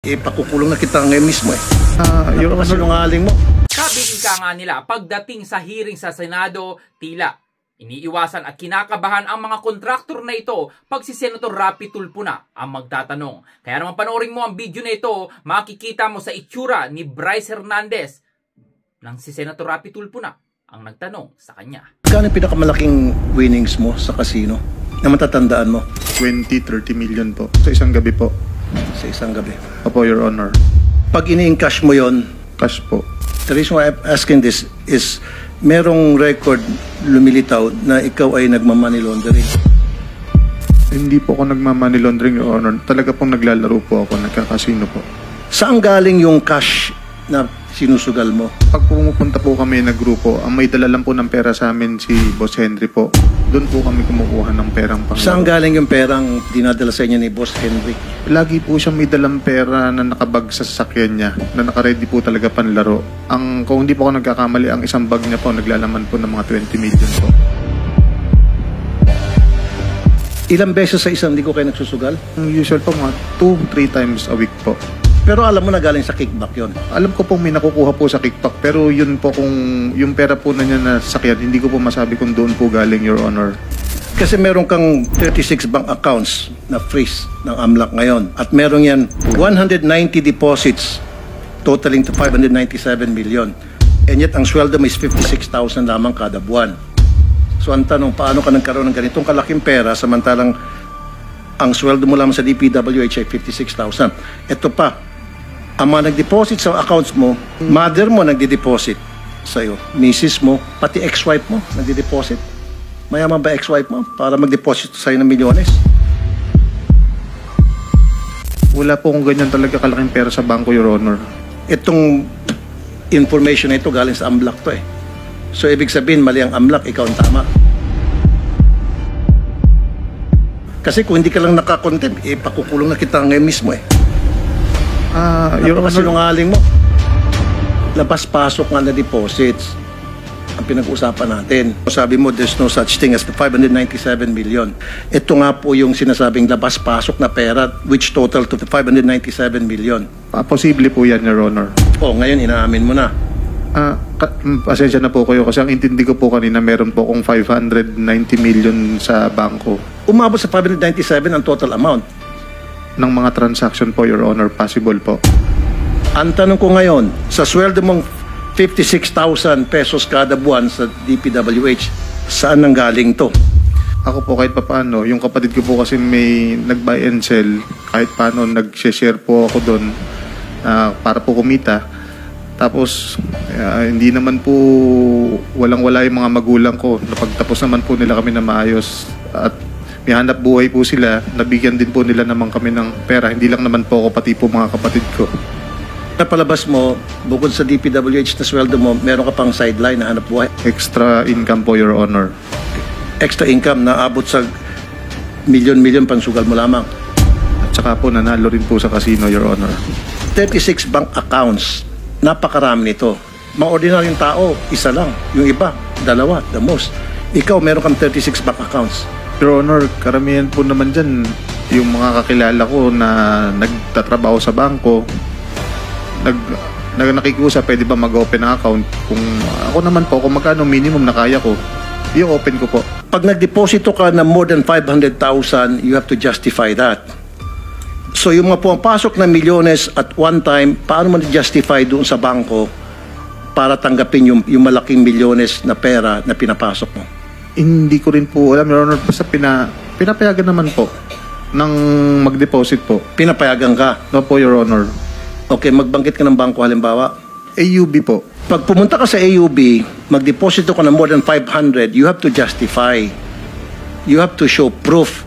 Pakukulong na kita ngayon mismo eh. Yung kasinungaling mo. Sabi ika nga nila, pagdating sa hearing sa Senado, tila iniiwasan at kinakabahan ang mga kontraktor na ito pag si Senator Rapi Tulfo na ang magtatanong. Kaya naman panoorin mo ang video na ito, makikita mo sa itsura ni Bryce Hernandez nang si Senator Rapi Tulfo na ang nagtanong sa kanya. Kano yung pinakamalaking winnings mo sa casino na matatandaan mo? 20-30 million po sa isang gabi po. Sa isang gabi? Opo, Your Honor. Pag ini-encash mo yon, cash po. The reason why I'm asking this is merong record lumilitaw na ikaw ay nagma-money laundering. Hindi po ako nagma-money laundering, Your Honor. Talaga pong naglalaro po ako, nagkakasino po. Saan galing yung cash na sinusugal mo? Pag pumupunta po kami na grupo, ang may dala lang po ng pera sa amin si Boss Henry po. Doon po kami kumukuha ng perang panglaro. Saan galing yung perang dinadala sa inyo ni Boss Henry? Lagi po siya may dalang pera na nakabag sa sasakyan niya, na nakaready po talaga panlaro. Kung hindi po ako nagkakamali, ang isang bag niya po naglalaman po ng mga 20 million po. Ilang beses sa isang linggo kayo nagsusugal? Ang usual po mga 2-3 times a week po. Pero alam mo na galing sa kickback yon. Alam ko pong may nakukuha po sa kickback, pero yun po kung yung pera po na niya na sakyan, hindi ko po masabi kung doon po galing, Your Honor. Kasi meron kang 36 bank accounts na freeze ng AMLAC ngayon. At meron yan 190 deposits totaling to 597 million. And yet ang sweldo mo is 56,000 lamang kada buwan. So ang tanong, paano ka nagkaroon ng ganitong kalaking pera samantalang ang sweldo mo lamang sa DPWH ay 56,000. Ito pa, ang mga nag-deposit sa accounts mo, mother mo nagde-deposit sa'yo, misis mo, pati ex-wife mo nagde-deposit. Mayaman ba ex-wife mo para mag-deposit sa'yo ng milyones? Wala po kung ganyan talaga kalaking pera sa bangko, Your Honor. Itong information na ito galing sa AMLAC to eh. So ibig sabihin, mali ang AMLAC, ikaw ang tama. Kasi kung hindi ka lang nakakontent, pakukulong na kita ngayon mismo eh. Your Honor, sinungaling mo. Labas-pasok nga na deposits ang pinag-usapan natin. Sabi mo, there's no such thing as the 597 million. Ito nga po yung sinasabing labas-pasok na pera which total to the 597 million. Posible po yan, Your Honor. Ngayon inaamin mo na. Pasensya na po kayo kasi ang intindi ko po kanina meron po kong 590 million sa bangko. Umabot sa 597 ang total amount ng mga transaction po, Your Honor, possible po. Ang tanong ko ngayon, sa sweldo mong 56,000 pesos kada buwan sa DPWH, saan nang galing to? Ako po kahit paano, yung kapatid ko po kasi may nag-buy and sell, kahit paano nag-share po ako doon para po kumita. Tapos, hindi naman po walang-wala yung mga magulang ko. Napagtapos naman po nila kami na maayos at may hanap buhay po sila. Nabigyan din po nila naman kami ng pera. Hindi lang naman po ako, pati po mga kapatid ko. Napalabas mo, bukod sa DPWH na sweldo mo, meron ka pang sideline na hanap buhay? Extra income po, Your Honor. Extra income na abot sa milyon-milyon pangsugal mo lamang? At saka po nanalo rin po sa casino, Your Honor. 36 bank accounts. Napakarami nito. Mga ordinaryong tao, isa lang. Yung iba, dalawa, the most. Ikaw, meron kang 36 bank accounts. Your Honor, karamihan po naman dyan, yung mga kakilala ko na nagtatrabaho sa bangko, nakikiusap, pwede ba mag-open ng account? Kung ako naman po, kung magkano minimum na kaya ko, i-open ko po. Pag nagdeposito ka na more than 500,000, you have to justify that. So yung mga pumapasok na milyones at one time, paano mo na-justify doon sa bangko para tanggapin yung malaking milyones na pera na pinapasok mo? Hindi ko rin po alam, Your Honor. Basta pinapayagan naman po ng mag-deposit po. Pinapayagan ka? No po, Your Honor. Okay, magbanggit ka ng bangko halimbawa? AUB po. Pag pumunta ka sa AUB, mag-deposito ka ng more than 500, you have to justify. You have to show proof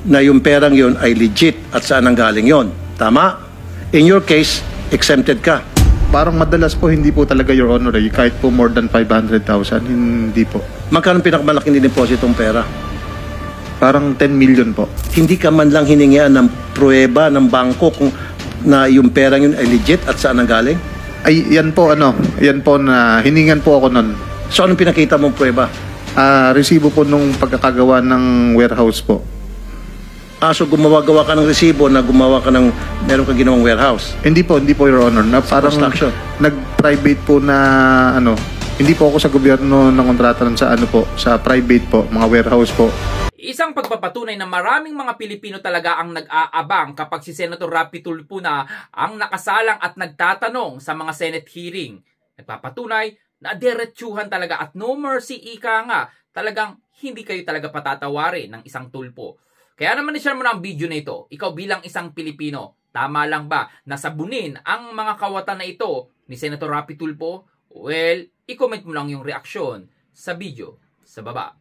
na yung perang yon ay legit at saan ang galing yon. Tama? In your case, exempted ka. Parang madalas po hindi po talaga, Your Honor. Kahit po more than 500,000, hindi po. Magkano pinakamalaking dinepositong pera? Parang 10 million po. Hindi ka man lang hiningian ng pruweba ng bangko kung na yung perang yun ay legit at saan ang galing? Ay, yan po na hiningan po ako nun. So anong pinakita mong pruweba? Resibo po nung pagkakagawa ng warehouse po. So gumawa-gawa ka ng resibo na gumawa ka ng, meron ka ginawang warehouse. Hindi po, Your Honor. Na parang Construction. nag-private po na, hindi po ako sa gobyerno ng kontrata sa sa private po, mga warehouse po. Isang pagpapatunay na maraming mga Pilipino talaga ang nag-aabang kapag si Senator Rapi Tulfo na ang nakasalang at nagtatanong sa mga Senate hearing. Nagpapatunay na diretsuhan talaga at no mercy ika nga, talagang hindi kayo talaga patatawarin ng isang Tulfo. Kaya naman i-share mo na ang video na ito. Ikaw bilang isang Pilipino, tama lang ba na sabunin ang mga kawatan na ito ni Senator Rapi Tulfo? Well, i-comment mo lang yung reaksyon sa video sa baba.